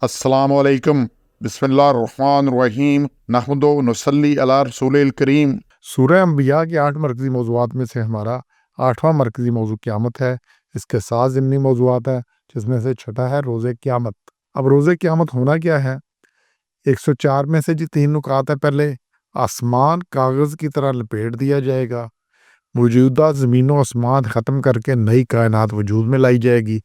अस्सलामु अलैकुम, बिस्मिल्लाहिर्रहमानिर्रहीम, नहमदु व नसल्ली अला रसूलिल करीम। सूरह अंबिया के 8 मरकज़ी मौज़ूआत में से हमारा 8वां मरकज़ी मौज़ू क़यामत है। इसके 7 ज़िमनी मौज़ूआत हैं, जिसमें से छठा है रोज़े क़यामत। अब रोज़े क़यामत होना क्या है? 104 में से जी 3 नुकात है। पहले, आसमान कागज़ की तरह लपेट दिया जाएगा। मौजूदा ज़मीन व आसमान ख़त्म करके नई कायनात वजूद में लाई जाएगी।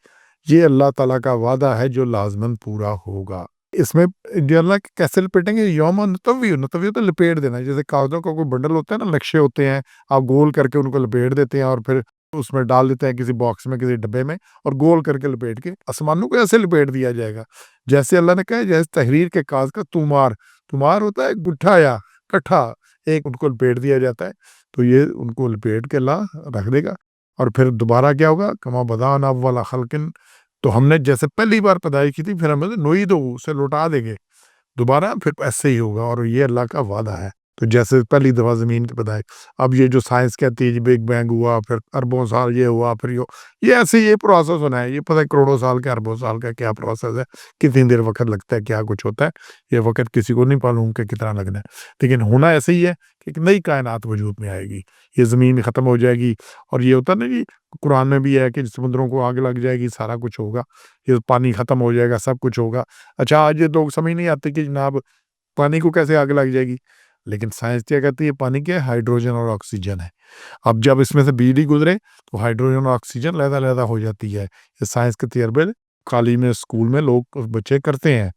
ये अल्लाह ताला का वादा है जो लाज़मन पूरा होगा। इसमें जो अल्लाह कैसे लपेटेंगे? यौम नतव्वी, नतव्वी तो लपेट देना। जैसे कागज़ों का कोई बंडल होता है ना, नक्शे होते हैं, आप गोल करके उनको लपेट देते हैं और फिर उसमें डाल देते हैं किसी बॉक्स में, किसी डब्बे में, और गोल करके लपेट के आसमानों को ऐसे लपेट दिया जाएगा। जैसे अल्लाह ने कहा, जैसे तहरीर के कागज़ का तुमार होता है गुट्ठा या कट्ठा, एक उनको लपेट दिया जाता है। तो ये उनको लपेट के अल्लाह रख देगा। और फिर दोबारा क्या होगा? कमा बदाना अव्वला खल्किन, तो हमने जैसे पहली बार पैदाइश की थी, फिर हमें नुईदु, उसे लौटा देंगे दोबारा, फिर ऐसे ही होगा। और ये अल्लाह का वादा है। तो जैसे पहली दफ़ा ज़मीन की पैदाइश, अब ये जो साइंस कहती है जी बिग बैंग हुआ, फिर अरबों साल ये हुआ, फिर ये ऐसे ये प्रोसेस होना है। ये पता है करोड़ों साल का, अरबों साल का क्या प्रोसेस है, कितनी देर वक़्त लगता है, क्या कुछ होता है, ये वक़्त किसी को नहीं मालूम कि कितना लगना है। लेकिन होना ऐसे ही है कि एक नई कायनात वजूद में आएगी। ये ज़मीन ख़त्म हो जाएगी। और ये होता है ना जी, कुरान में भी है कि समुद्रों को आग लग जाएगी, सारा कुछ होगा, ये पानी ख़त्म हो जाएगा, सब कुछ होगा। अच्छा, आज ये लोग समझ नहीं आते कि जनाब पानी को कैसे आग लग जाएगी। लेकिन साइंस क्या कहती है? पानी क्या है? हाइड्रोजन और ऑक्सीजन है। अब जब इसमें से बिजली गुजरे तो हाइड्रोजन और ऑक्सीजन लहदा-लहदा हो जाती है। ये साइंस के तजर्बे कॉलेज में, स्कूल में लोग बच्चे करते हैं।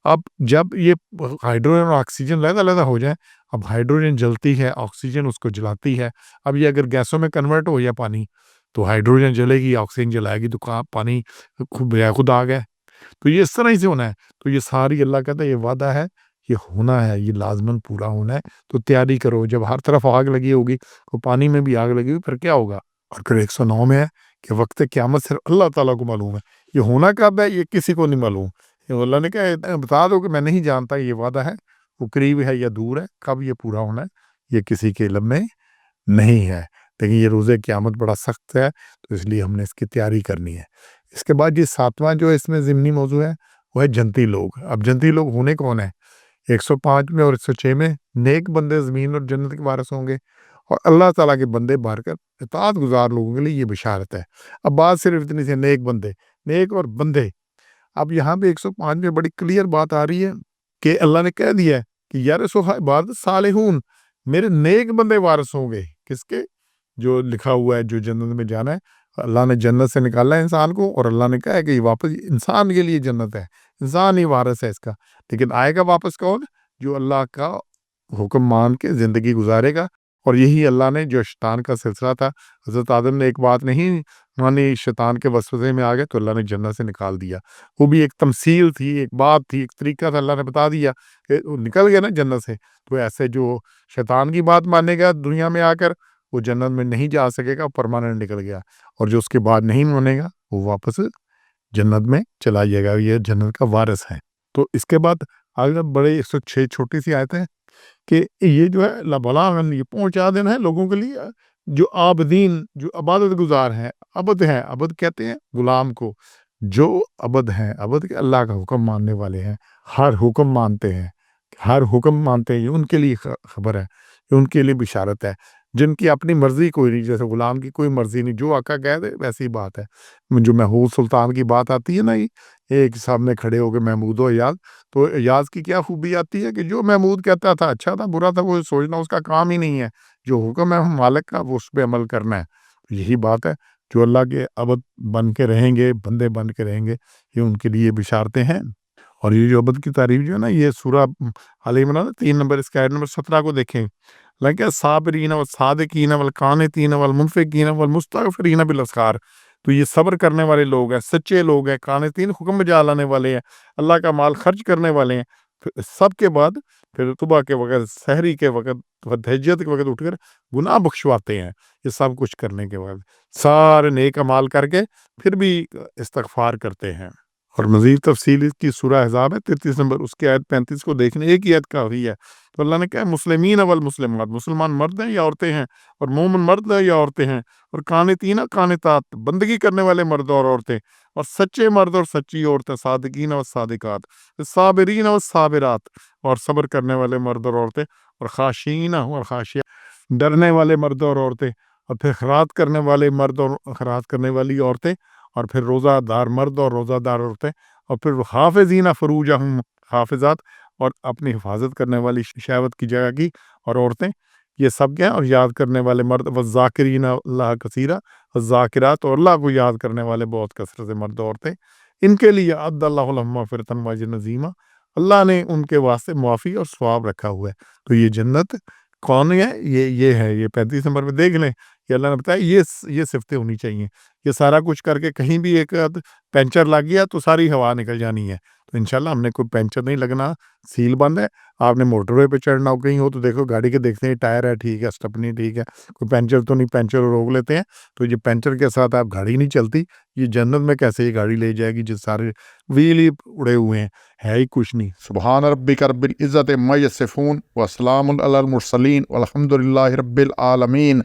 अब जब ये हाइड्रोजन और ऑक्सीजन लहदा-लहदा हो जाए, अब हाइड्रोजन जलती है, ऑक्सीजन उसको जलाती है। अब ये अगर गैसों में कन्वर्ट हो गया पानी, तो हाइड्रोजन जलेगी, ऑक्सीजन जलाएगी, तो कहाँ पानी खुद आग है। तो ये इस तरह ही से होना है। तो ये सारी अल्लाह कहता है ये वादा है, ये होना है, ये लाज़मन पूरा होना है। तो तैयारी करो। जब हर तरफ आग लगी होगी, तो पानी में भी आग लगी हुई, फिर क्या होगा? और फिर 109 में है कि वक़्त क़यामत सिर्फ़ अल्लाह ताला को मालूम है। ये होना कब है, ये किसी को नहीं मालूम। ये अल्लाह ने कहा बता दो कि मैं नहीं जानता, ये वादा है, वो करीब है या दूर है, कब ये पूरा होना है, ये किसी के इल्म में नहीं है। लेकिन ये रोज़े क़यामत बड़ा सख्त है, तो इसलिए हमने इसकी तैयारी करनी है। इसके बाद ये 7वां जो इसमें ज़िमनी मौज़ू है, वो है जन्नती लोग। अब जन्नती लोग होने कौन है? 105 में और 106 में नेक बंदे ज़मीन और जन्नत के वारिस होंगे, और अल्लाह ताला के बंदे भरकर इताअत गुज़ार लोगों के लिए ये बिशारत है। अब बात सिर्फ़ इतनी सी, नेक बंदे, नेक और बंदे। अब यहाँ पे 105 में बड़ी क्लियर बात आ रही है कि अल्लाह ने कह दिया है कि यारिसुहा इबादुस सालिहून, मेरे नेक बंदे वारिस होंगे। किसके? जो लिखा हुआ है, जो जन्नत में जाना है। अल्लाह ने जन्नत से निकाला है इंसान को, और अल्लाह ने कहा है कि वापस इंसान के लिए जन्नत है, इंसान ही वारिस है इसका। लेकिन आएगा वापस कौन? जो अल्लाह का हुक्म मान के ज़िंदगी गुजारेगा। और यही अल्लाह ने, जो शैतान का सिलसिला था, हज़रत आदम ने एक बात नहीं मानी, शैतान के वसवसे में आ गए, तो अल्लाह ने जन्नत से निकाल दिया। वो भी एक तमसील थी, एक बात थी, एक तरीका था, अल्लाह ने बता दिया कि वो निकल गया ना जन्नत से। तो ऐसे जो शैतान की बात मानेगा दुनिया में आकर, वो जन्नत में नहीं जा सकेगा, परमानेंट निकल गया। और जो उसके बाद नहीं मानेगा, वो वापस जन्नत में चला जाएगा, ये जन्नत का वारिस है। तो इसके बाद आगे बड़े 106 छोटी-सी आयत है कि ये जो है लबलागन, ये पहुँचा देना है लोगों के लिए, जो आबदीन, जो इबादत गुज़ार हैं। अबद हैं, अबद कहते हैं गुलाम को। जो अबद हैं, अबद के अल्लाह का हुक्म मानने वाले हैं, हर हुक्म मानते हैं, हर हुक्म मानते हैं, ये उनके लिए खबर है, ये उनके लिए बिशारत है। जिनकी अपनी मर्ज़ी कोई नहीं, जैसे गुलाम की कोई मर्ज़ी नहीं, जो आका कह दे वैसी बात है। जो महमूद सुल्तान की बात आती है ना, ये एक सामने खड़े हो के महमूद हो याद, तो याज़ की क्या खूबी आती है कि जो महमूद कहता था अच्छा था, बुरा था, वो सोचना उसका काम ही नहीं है। जो हुक्म है मालिक का, वो उस पे अमल करना है। यही बात है, जो अल्लाह के अबद बन के रहेंगे, बंदे बन के रहेंगे, ये उनके लिए बिशारतें हैं। और ये जो अबद की तारीफ़ जो है ना, ये सूरा आल इमरान 3 नंबर, इसका आयत नंबर 17 को देखें। लाइक साबिरीन वल सादिकीन वल कानितीन वल मुनफिकीन वल मुस्तगफिरीन बिल अस्गार। तो ये सब्र करने वाले लोग हैं, सच्चे लोग हैं, कानितीन हुक्म बजा लाने वाले हैं, अल्लाह का माल खर्च करने वाले हैं। फिर सबके बाद फिर सुबह के वक़्त, सहरी के वक़्त, तहज्जुद के वक़्त उठकर गुनाह बख्शवाते हैं। ये सब कुछ करने के बाद सारे नेक अमाल करके फिर भी इस्तिग़फ़ार करते हैं। اور مزید تفصیل اس کی سورہ احزاب ہے 33 نمبر، اس کی آیت 35 کو دیکھنے، ایک ہی آیت کافی ہے۔ تو اللہ نے کہا مسلمین والمسلمات، مسلمان مرد ہیں یا عورتیں ہیں، اور مومن مرد ہیں یا عورتیں ہیں، اور قانتین قانتات، بندگی کرنے والے مرد اور عورتیں، اور سچے مرد اور سچی عورتیں، صادقین و صادقات، صابرین و صابرات، اور صبر کرنے والے مرد اور عورتیں، اور خاشعین اور خاشعات، ڈرنے والے مرد اور عورتیں، اور پھر خیرات کرنے والے مرد اور خیرات کرنے والی عورتیں، اور پھر روزہ دار مرد اور روزہ دار عورتیں، اور پھر حافظین فروجہم، حافظات، اور اپنی حفاظت کرنے والی شہوت کی جگہ کی، اور عورتیں، یہ سب کیا ہیں، اور یاد کرنے والے مرد، والذاکرین اللہ کثیرا، والذاکرات، اور اللہ کو یاد کرنے والے بہت کثرت سے مرد و عورتیں، ان کے لیے اعد اللہ لہم مغفرۃ و اجرا عظیما، اللہ نے ان کے واسطے معافی اور ثواب رکھا ہوا ہے۔ تو یہ جنت کون ہے؟ یہ ہے، یہ 35 نمبر میں دیکھ لیں، یہ اللہ نے بتایا یہ صفتیں ہونی چاہیے۔ یہ سارا کچھ کر کے کہیں بھی ایک پینچر لگ گیا تو ساری ہوا نکل جانی ہے۔ تو انشاءاللہ ہم نے کوئی پینچر نہیں لگنا، سیل بند ہے۔ آپ نے موٹر وے پہ چڑھنا ہو کہیں ہو تو دیکھو گاڑی کے دیکھتے ہیں ٹائر ہے ٹھیک ہے، اسٹپنی ٹھیک ہے، کوئی پینچر تو نہیں، پینچر روک لیتے ہیں۔ تو یہ پینچر کے ساتھ آپ گاڑی نہیں چلتی، یہ جنت میں کیسے یہ گاڑی لے جائے گی جس سارے ویل ہی اڑے ہوئے ہیں، ہے ہی کچھ نہیں۔ سبحان ربک رب العزت عما یصفون وسلام علی المرسلین والحمد للہ رب العالمین۔